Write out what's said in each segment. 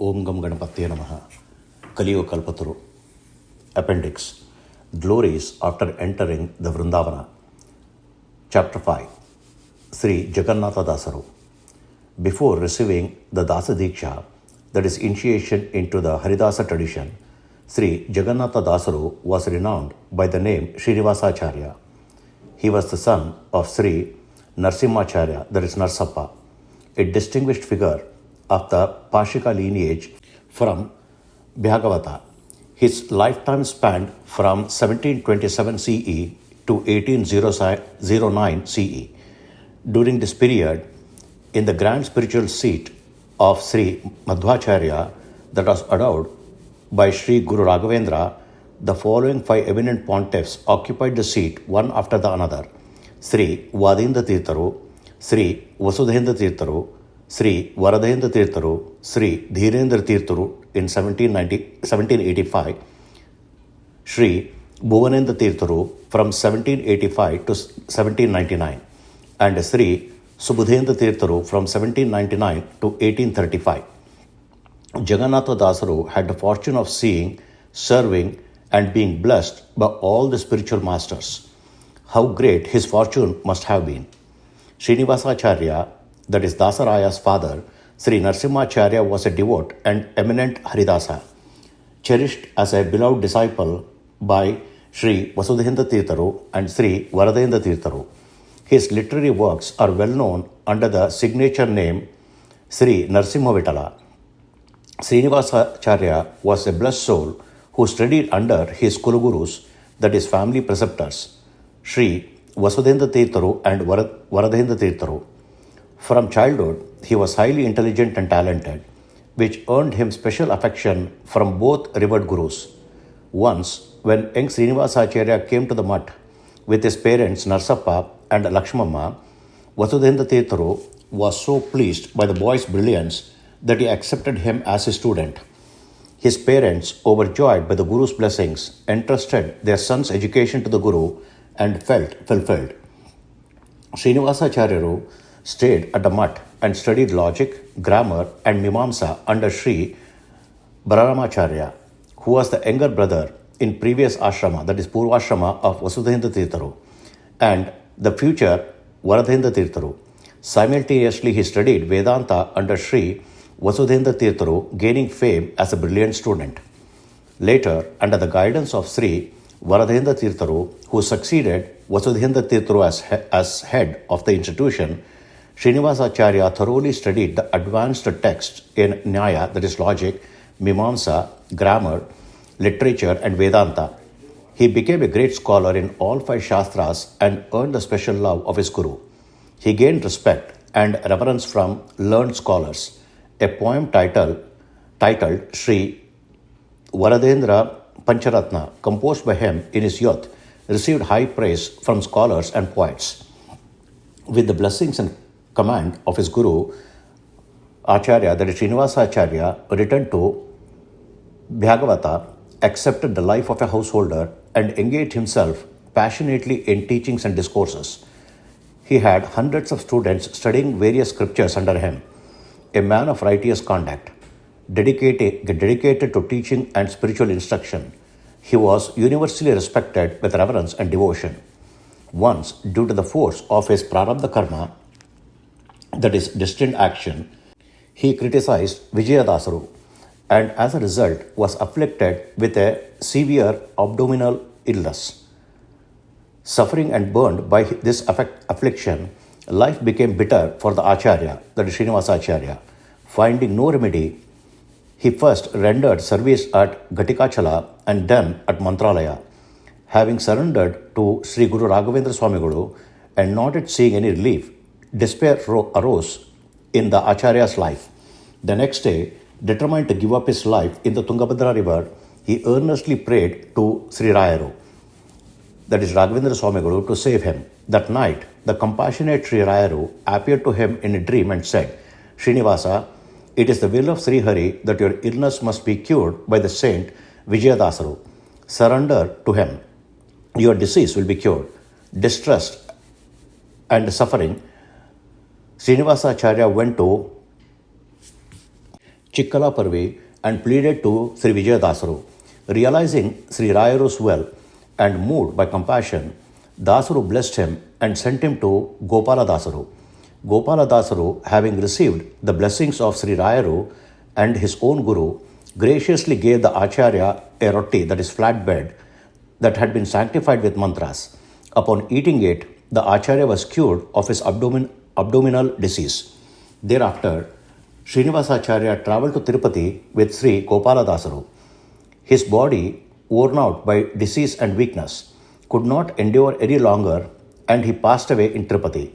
Om Gam Ganapatye Namaha. Kaliyuga Kalpataru. Appendix. Glories after entering the Brindavana. Chapter 5. Shri Jagannatha Dasaru. Before receiving the Dasa Diksha, that is initiation into the Haridasa tradition, Shri Jagannatha Dasaru was renowned by the name Srinivasacharya. He was the son of Sri Narsimhacharya, that is Narsappa, a distinguished figure of the Pashika lineage from Bhagavata. His lifetime spanned from 1727 CE to 1809 CE. During this period, in the grand spiritual seat of Sri Madhvacharya that was endowed by Sri Guru Raghavendra, the following five eminent pontiffs occupied the seat one after the another: Sri Vadendra Tirtharu, Sri Vasudhendra Tirtharu, Sri Varadhendra Tirtharu, Sri Dhirendra Tirtharu in 1785, Sri Bhuvanendra Tirtharu from 1785 to 1799, and Sri Subudhendra Tirtharu from 1799 to 1835. Jagannatha Dasaru had the fortune of seeing, serving, and being blessed by all the spiritual masters. How great his fortune must have been! Srinivasacharya, that is Dasaraya's father, Sri Narsimhacharya, was a devout and eminent Haridasa, cherished as a beloved disciple by Sri Vasudhendra Tirtharu and Sri Varadhendra Tirtharu. His literary works are well known under the signature name Sri Narsimha Vitala. Srinivasacharya was a blessed soul who studied under his Kulugurus, that is family preceptors, Sri Vasudhendra Tirtharu and Varadhendra Tirtharu. From childhood, he was highly intelligent and talented, which earned him special affection from both revered gurus. Once, when young Srinivasacharya came to the mutt with his parents Narsappa and Lakshmamma, Vasudhendra Tirtharu was so pleased by the boy's brilliance that he accepted him as his student. His parents, overjoyed by the Guru's blessings, entrusted their son's education to the Guru and felt fulfilled. Srinivasacharya stayed at the mutt and studied logic, grammar, and Mimamsa under Sri Balaramacharya, who was the younger brother in previous ashrama, that is Purvashrama of Vasudhendra Tirtharu, and the future Varadhendra Tirtharu. Simultaneously, he studied Vedanta under Sri Vasudhendra Tirtharu, gaining fame as a brilliant student. Later, under the guidance of Sri Varadhendra Tirtharu, who succeeded Vasudhendra Tirtharu as head of the institution, Srinivasacharya thoroughly studied the advanced texts in Nyaya, that is logic, Mimamsa, grammar, literature, and Vedanta. He became a great scholar in all five Shastras and earned the special love of his Guru. He gained respect and reverence from learned scholars. A poem titled Sri Varadhendra Pancharatna, composed by him in his youth, received high praise from scholars and poets. With the blessings and command of his Guru, Acharya, that is Srinivasacharya, returned to Bhagavata, accepted the life of a householder, and engaged himself passionately in teachings and discourses. He had hundreds of students studying various scriptures under him. A man of righteous conduct, dedicated to teaching and spiritual instruction, he was universally respected with reverence and devotion. Once, due to the force of his prarabdha karma, that is destined action, he criticized Vijayadasaru and as a result was afflicted with a severe abdominal illness. Suffering and burned by this affliction, life became bitter for the Acharya, that is Srinivasacharya. Finding no remedy, he first rendered service at Ghatikachala and then at Mantralaya. Having surrendered to Sri Guru Raghavendra Swamiguru and not yet seeing any relief, despair arose in the Acharya's life. The next day, determined to give up his life in the Tungabhadra river, he earnestly prayed to Sri Rayaru, that is Raghavendra Swamiguru, to save him. That night, the compassionate Sri Rayaru appeared to him in a dream and said, "Srinivasa, it is the will of Sri Hari that your illness must be cured by the saint Vijayadasaru. Surrender to him. Your disease will be cured." Distressed and suffering, Srinivasacharya went to Chikkala Parvi and pleaded to Sri Dasaru. Realizing Sri Rayaru's well and moved by compassion, Dasaru blessed him and sent him to Gopala Dasaru. Gopala Dasaru, having received the blessings of Sri Rayaru and his own Guru, graciously gave the Acharya a roti, that is flat bread, that had been sanctified with mantras. Upon eating it, the Acharya was cured of his abdominal disease. Thereafter, Srinivasacharya travelled to Tirupati with Sri Gopala Dasaru. His body, worn out by disease and weakness, could not endure any longer, and he passed away in Tirupati.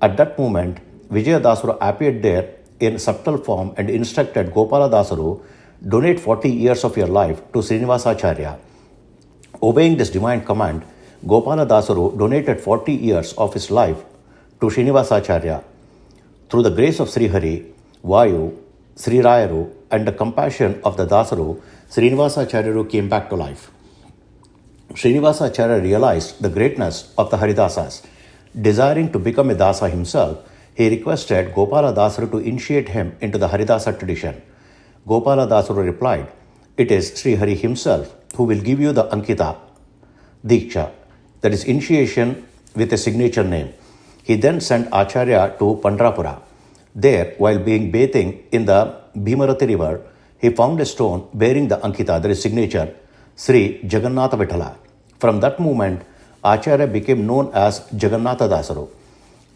At that moment, Vijayadasuru appeared there in subtle form and instructed Gopala Dasaru, donate 40 years of your life to Srinivasacharya. Obeying this divine command, Gopala Dasaru donated 40 years of his life to Srinivasacharya. Through the grace of Sri Hari, Vayu, Sri Rayaru, and the compassion of the Dasaru, Srinivasacharya came back to life. Srinivasacharya realized the greatness of the Haridasas. Desiring to become a Dasa himself, he requested Gopala Dasaru to initiate him into the Haridasa tradition. Gopala Dasaru replied, "It is Sri Hari himself who will give you the Ankita, Diksha, that is initiation with a signature name." He then sent Acharya to Pandrapura. There, while bathing in the Bhimarati river, he found a stone bearing the Ankita, that is signature, Shri Jagannatha Dasaru. From that moment, Acharya became known as Jagannatha Dasaru.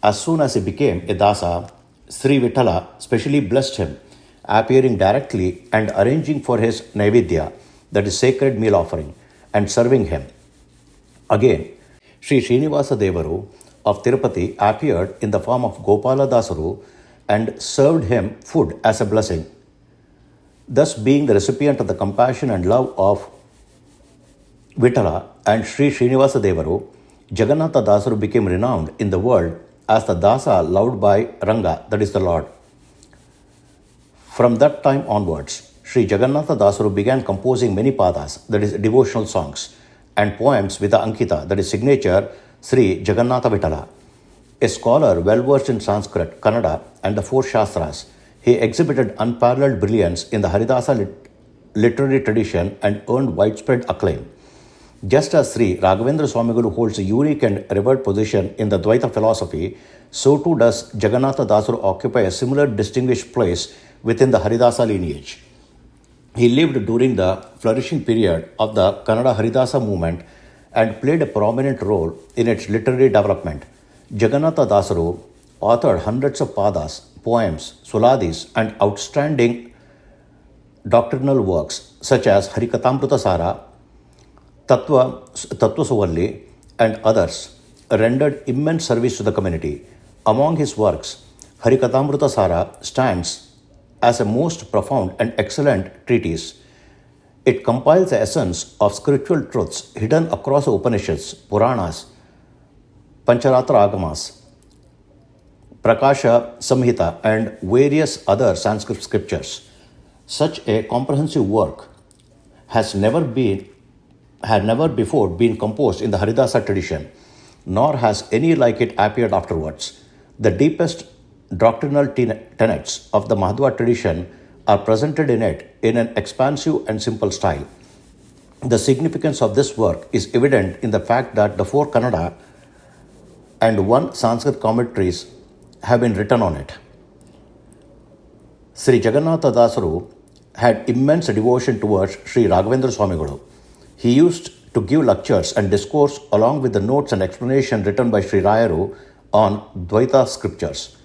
As soon as he became a Dasa, Sri Vithala specially blessed him, appearing directly and arranging for his Naivedya, that is sacred meal offering, and serving him. Again, Sri Srinivasa Devaru of Tirupati appeared in the form of Gopala Dasaru and served him food as a blessing. Thus, being the recipient of the compassion and love of Vithala and Sri Srinivasa Devaru, Jagannatha Dasaru became renowned in the world as the Dasa loved by Ranga, that is the Lord. From that time onwards, Sri Jagannatha Dasaru began composing many padas, that is devotional songs, and poems with the Ankita, that is signature, Sri Jagannatha Vithala. A scholar well versed in Sanskrit, Kannada, and the four Shastras, he exhibited unparalleled brilliance in the Haridasa literary tradition and earned widespread acclaim. Just as Sri Raghavendra Swamiguru holds a unique and revered position in the Dvaita philosophy, so too does Jagannatha Dasaru occupy a similar distinguished place within the Haridasa lineage. He lived during the flourishing period of the Kannada Haridasa movement and played a prominent role in its literary development. Jagannatha Dasaru authored hundreds of padas, poems, suladis, and outstanding doctrinal works such as Harikatamrita Sara, Tattva Suvalli, and others, rendered immense service to the community. Among his works, Harikatamrita Sara stands as a most profound and excellent treatise. It compiles the essence of spiritual truths hidden across the Upanishads, Puranas, Pancharatra Agamas, Prakasha Samhita, and various other Sanskrit scriptures. Such a comprehensive work had never before been composed in the Haridasa tradition, nor has any like it appeared afterwards. The deepest doctrinal tenets of the Madhva tradition are presented in it in an expansive and simple style. The significance of this work is evident in the fact that the 4 Kannada and 1 Sanskrit commentaries have been written on it. Sri Jagannatha Dasaru had immense devotion towards Sri Raghavendra Swamiguru. He used to give lectures and discourse along with the notes and explanation written by Sri Rayaru on Dvaita scriptures,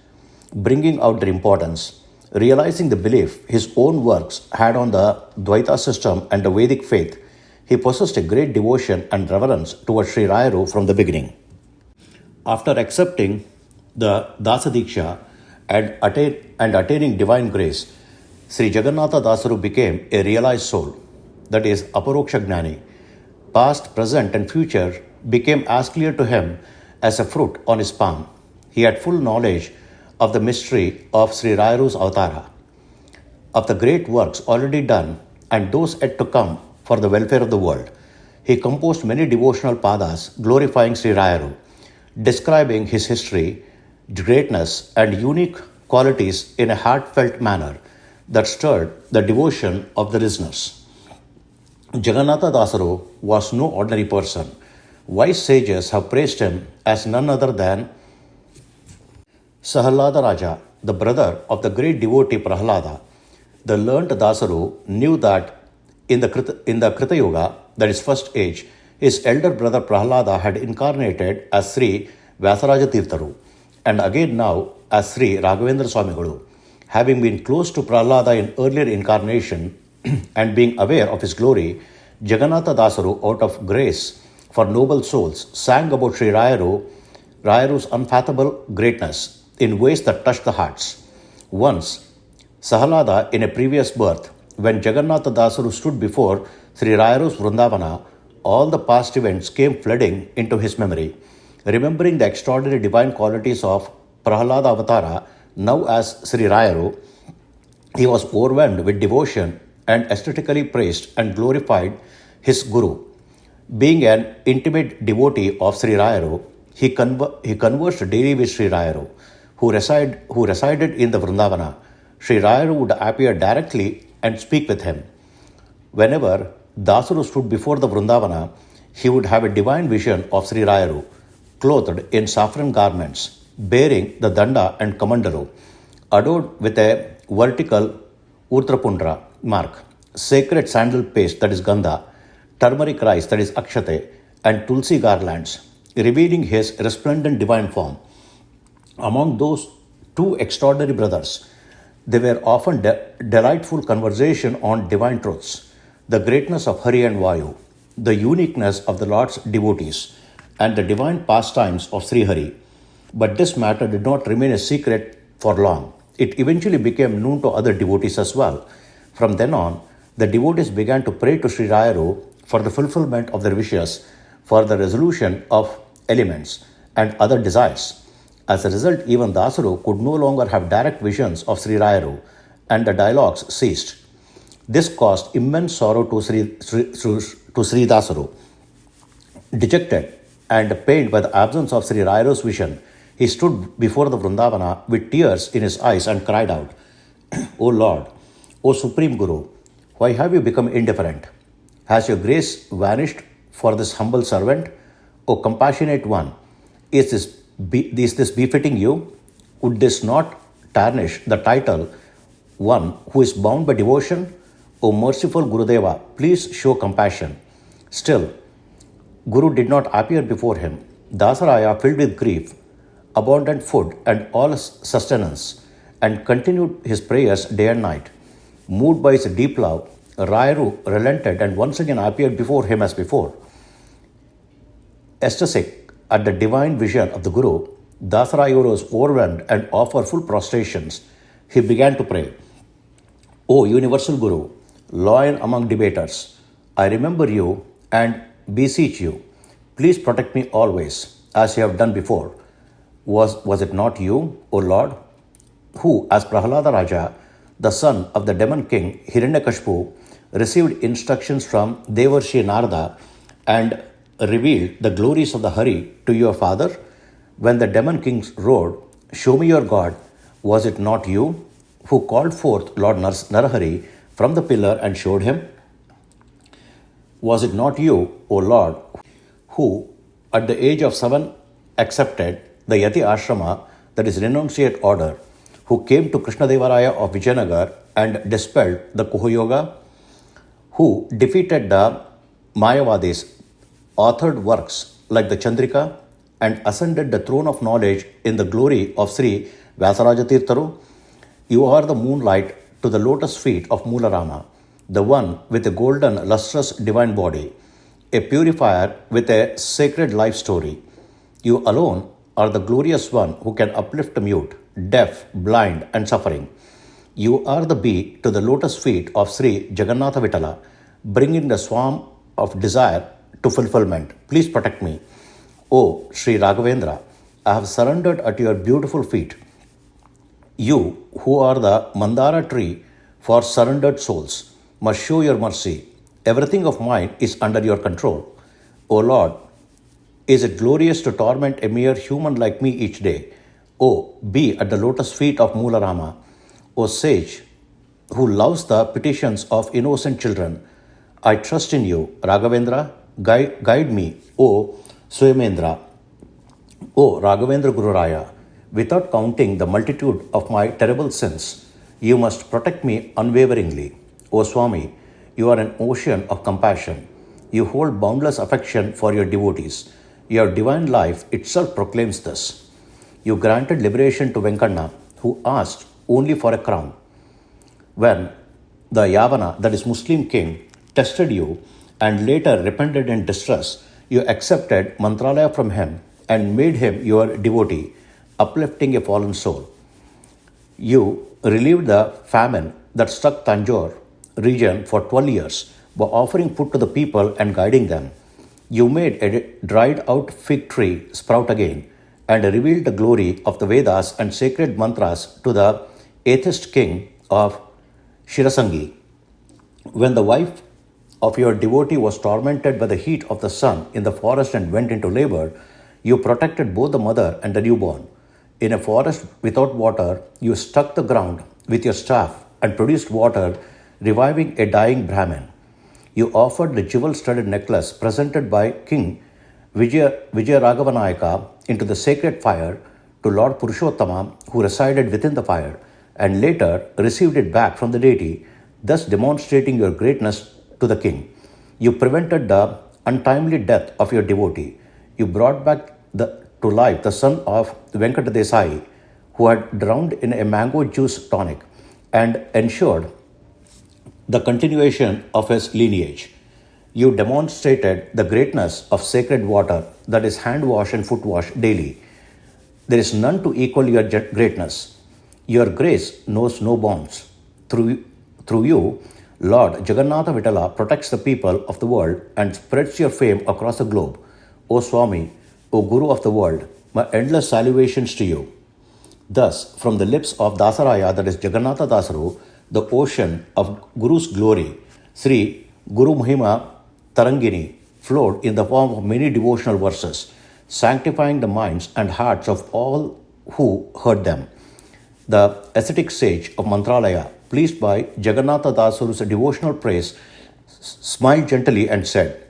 bringing out their importance. Realizing the belief his own works had on the Dvaita system and the Vedic faith, he possessed a great devotion and reverence towards Sri Rayaru from the beginning. After accepting the Dasa Diksha and attaining divine grace, Sri Jagannatha Dasaru became a realized soul, that is, Aparoksha Gnani. Past, present, and future became as clear to him as a fruit on his palm. He had full knowledge of the mystery of Sri Rayaru's Avatara, of the great works already done and those yet to come for the welfare of the world. He composed many devotional padas glorifying Sri Rayaru, describing his history, greatness, and unique qualities in a heartfelt manner. that stirred the devotion of the listeners. Jagannatha Dasaru was no ordinary person. Wise sages have praised him as none other than Sahalada Raja, the brother of the great devotee Prahlada. The learned Dasaru knew that in the Krita Yuga, that is first age, his elder brother Prahlada had incarnated as Sri Vyasaraja Tirtharu and again now as Sri Raghavendra Swamiguru. Having been close to Prahlada in earlier incarnation and being aware of his glory, Jagannatha Dasaru, out of grace for noble souls, sang about Sri Rayaru's unfathomable greatness in ways that touched the hearts. Once, Sahalada, in a previous birth, when Jagannatha Dasaru stood before Sri Rayaru's Brindavana, all the past events came flooding into his memory. Remembering the extraordinary divine qualities of Prahlada Avatara, now as Sri Rayaru, he was overwhelmed with devotion and aesthetically praised and glorified his Guru. Being an intimate devotee of Sri Rayaru, he conversed daily with Sri Rayaru, who resided in the Vrindavana. Sri Rayaru would appear directly and speak with him. Whenever Dasaru stood before the Vrindavana, he would have a divine vision of Sri Rayaru, clothed in saffron garments, bearing the danda and kamandalu, adorned with a vertical urtrapundra mark, sacred sandal paste that is gandha, turmeric rice that is akshate, and tulsi garlands, revealing his resplendent divine form. Among those two extraordinary brothers, there were often delightful conversation on divine truths, the greatness of Hari and Vayu, the uniqueness of the Lord's devotees, and the divine pastimes of Sri Hari. But this matter did not remain a secret for long. It eventually became known to other devotees as well. From then on, the devotees began to pray to Sri Rayaru for the fulfillment of their wishes, for the resolution of elements and other desires. As a result, even Dasaru could no longer have direct visions of Sri Rayaru, and the dialogues ceased. This caused immense sorrow to Sri Dasaru. Dejected and pained by the absence of Sri Rayaru's vision, he stood before the Vrindavana with tears in his eyes and cried out, O Lord, O Supreme Guru, why have you become indifferent? Has your grace vanished for this humble servant? O compassionate one, is this befitting you? Would this not tarnish the title, one who is bound by devotion? O merciful Gurudeva, please show compassion. Still, Guru did not appear before him. Dasaraya, filled with grief, abundant food and all sustenance, and continued his prayers day and night. Moved by his deep love, Rayaru relented and once again appeared before him as before. Ecstatic at the divine vision of the Guru, Dasaraya was overwhelmed and offered full prostrations. He began to pray, O universal Guru, lion among debaters, I remember you and beseech you, please protect me always, as you have done before. Was it not you, O Lord, who, as Prahlada Raja, the son of the demon king Hiranyakashipu, received instructions from Devarshi Narada and revealed the glories of the Hari to your father? When the demon kings roared, Show me your God, was it not you who called forth Lord Narahari from the pillar and showed him? Was it not you, O Lord, who at the age of 7 accepted the Yati Ashrama, that is renunciate order, who came to Krishnadevaraya of Vijayanagar and dispelled the Kuhayoga, who defeated the Mayavadis, authored works like the Chandrika, and ascended the throne of knowledge in the glory of Sri Vyasaraja Tirtharu? You are the moonlight to the lotus feet of Moolarama, the one with a golden, lustrous divine body, a purifier with a sacred life story. You alone are the glorious one who can uplift the mute, deaf, blind, and suffering. You are the bee to the lotus feet of Sri Jagannatha Vitala, bringing the swarm of desire to fulfillment. Please protect me. O Shri Raghavendra, I have surrendered at your beautiful feet. You, who are the Mandara tree for surrendered souls, must show your mercy. Everything of mine is under your control. O Lord, is it glorious to torment a mere human like me each day? O, be at the lotus feet of Moolarama. O sage, who loves the petitions of innocent children. I trust in you, Raghavendra. Guide me, O Swamendra, O Raghavendra Gururaya. Without counting the multitude of my terrible sins, you must protect me unwaveringly. O Swami, you are an ocean of compassion. You hold boundless affection for your devotees. Your divine life itself proclaims this. You granted liberation to Venkanna, who asked only for a crown. When the Yavana, that is Muslim king, tested you and later repented in distress, you accepted Mantralaya from him and made him your devotee, uplifting a fallen soul. You relieved the famine that struck Tanjore region for 12 years by offering food to the people and guiding them. You made a dried out fig tree sprout again and revealed the glory of the Vedas and sacred mantras to the atheist king of Shirasangi. When the wife of your devotee was tormented by the heat of the sun in the forest and went into labor, you protected both the mother and the newborn. In a forest without water, you struck the ground with your staff and produced water, reviving a dying Brahmin. You offered the jewel-studded necklace presented by King Vijayaraghavanayaka into the sacred fire to Lord Purushottama, who resided within the fire, and later received it back from the deity, thus demonstrating your greatness to the king. You prevented the untimely death of your devotee. You brought back to life the son of Venkata Desai, who had drowned in a mango juice tonic, and ensured the continuation of his lineage. You demonstrated the greatness of sacred water, that is hand wash and foot wash daily. There is none to equal your greatness. Your grace knows no bounds. Through you, Lord Jagannatha Vitala protects the people of the world and spreads your fame across the globe. O Swami, O Guru of the world, my endless salutations to you. Thus, from the lips of Dasaraya, that is Jagannatha Dasaru, the ocean of Guru's glory, Sri Guru Mahima Tarangini, flowed in the form of many devotional verses, sanctifying the minds and hearts of all who heard them. The ascetic sage of Mantralaya, pleased by Jagannatha Dasaru's devotional praise, smiled gently and said,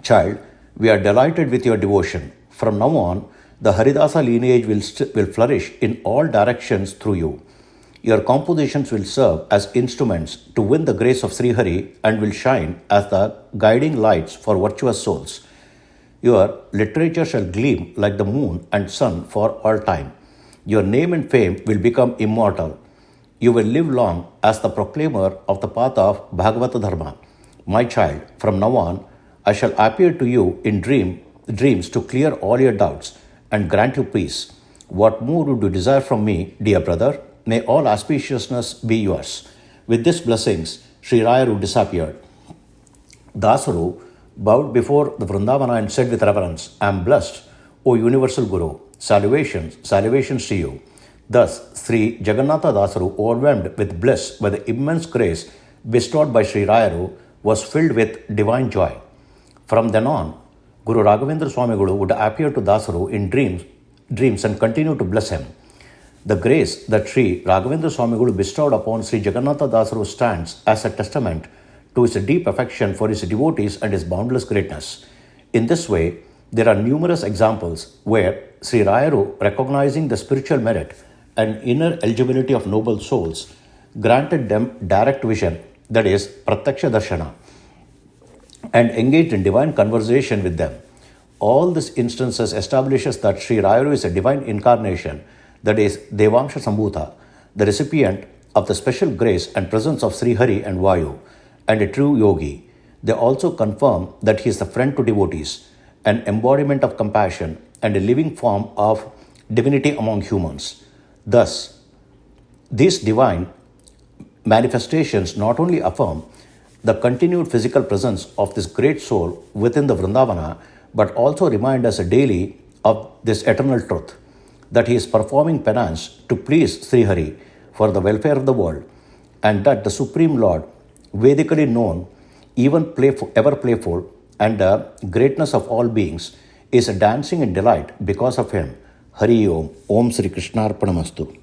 Child, we are delighted with your devotion. From now on, the Haridasa lineage will flourish in all directions through you. Your compositions will serve as instruments to win the grace of Sri Hari and will shine as the guiding lights for virtuous souls. Your literature shall gleam like the moon and sun for all time. Your name and fame will become immortal. You will live long as the proclaimer of the path of Bhagavata Dharma. My child, from now on, I shall appear to you in dreams to clear all your doubts and grant you peace. What more would you desire from me, dear brother? May all auspiciousness be yours. With these blessings, Sri Rayaru disappeared. Dasaru bowed before the Brindavana and said with reverence, I am blessed, O universal Guru. Salutations to you. Thus, Sri Jagannatha Dasaru, overwhelmed with bliss by the immense grace bestowed by Sri Rayaru, was filled with divine joy. From then on, Guru Raghavendra Swamiguru would appear to Dasaru in dreams and continue to bless him. The grace that Sri Raghavendra Swamiguru bestowed upon Sri Jagannatha Dasaru stands as a testament to his deep affection for his devotees and his boundless greatness. In this way, there are numerous examples where Sri Rayaru, recognizing the spiritual merit and inner eligibility of noble souls, granted them direct vision, that is, Pratyaksha Darshana, and engaged in divine conversation with them. All these instances establishes that Sri Rayaru is a divine incarnation, that is, Devamsha Sambhuta, the recipient of the special grace and presence of Sri Hari and Vayu, and a true yogi. They also confirm that he is the friend to devotees, an embodiment of compassion, and a living form of divinity among humans. Thus, these divine manifestations not only affirm the continued physical presence of this great soul within the Vrindavana, but also remind us daily of this eternal truth, that he is performing penance to please Sri Hari for the welfare of the world, and that the Supreme Lord, Vedically known, ever playful, and the greatness of all beings, is dancing in delight because of him. Hari Om. Om Sri Krishnarpanamastu.